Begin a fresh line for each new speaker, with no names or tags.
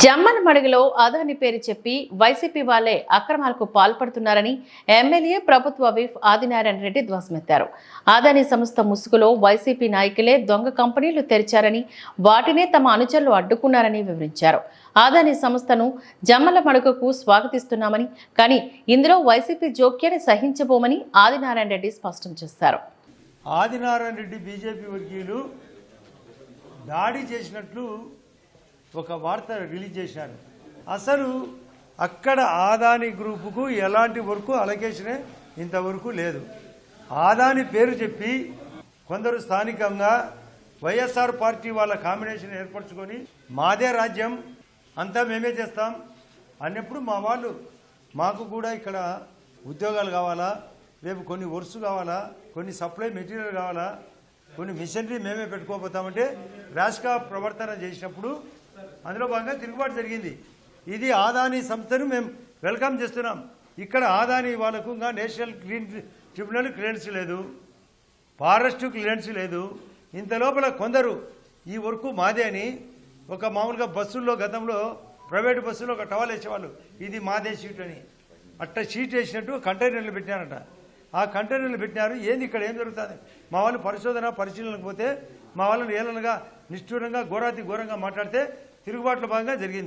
జమ్మలమడుగులో అదాని పేరు చెప్పి వైసీపీ వాళ్లే అక్రమాలకు పాల్పడుతున్నారని ఎమ్మెల్యే ప్రభుత్వ విప్ ఆదినారాయణ రెడ్డి ధ్వజమెత్తారు. అదాని సంస్థ ముసుగులో వైసీపీ నాయకులే దొంగ కంపెనీలు తెరిచారని, వాటినే తమ అనుచరులు అడ్డుకున్నారని వివరించారు. అదాని సంస్థను జమ్మలమడుగుకు స్వాగతిస్తున్నామని, కానీ ఇందులో వైసీపీ జోక్యాన్ని సహించబోమని ఆదినారాయణ రెడ్డి స్పష్టం చేశారు.
ఆదినారాయణ రెడ్డి బీజేపీ వర్గీయులు దాడి చేసినట్లు ఒక వార్త రిలీజ్ చేశారు. అసలు అక్కడ ఆదాని గ్రూపుకు ఎలాంటి వర్క్ అలొకేషనే ఇంతవరకు లేదు. ఆదాని పేరు చెప్పి కొందరు స్థానికంగా వైఎస్ఆర్ పార్టీ వాళ్ళ కాంబినేషన్ ఏర్పరచుకొని మాదే రాజ్యం అంతా మేమే చేస్తాం అన్నప్పుడు మా వాళ్ళు మాకు కూడా ఇక్కడ ఉద్యోగాలు కావాలా, రేపు కొన్ని వర్క్స్ కావాలా, కొన్ని సప్లై మెటీరియల్ కావాలా, కొన్ని మిషనరీ మేమే పెట్టుకోపోతామంటే ర్యాష్గా ప్రవర్తన చేసినప్పుడు అందులో భాగంగా తిరుగుబాటు జరిగింది. ఇది ఆదాని సంస్థను మేము వెల్కమ్ చేస్తున్నాం. ఇక్కడ ఆదాని వాళ్ళకు నేషనల్ గ్రీన్ ట్రిబ్యునల్ క్లియరెన్స్ లేదు, ఫారెస్ట్ క్లియరెన్స్ లేదు. ఇంత లోపల కొందరు ఈ వర్క్ మాదే అని ఒక మామూలుగా బస్సుల్లో గతంలో ప్రైవేటు బస్సులో ఒక టవల్ వేసేవాళ్ళు, ఇది మాదే షీట్ అని. అట్ట షీట్ వేసినట్టు కంటైనర్లు పెట్టినారట. ఆ కంటైనర్లు పెట్టినారు. ఏంది ఇక్కడ ఏం జరుగుతుంది? మా వాళ్ళు పరిశీలనకు పోతే మా వాళ్ళని ఏలనగా నిష్ఠూరంగా ఘోరాతి ఘోరంగా మాట్లాడితే తిరుగుబాటులో భాగంగా జరిగింది.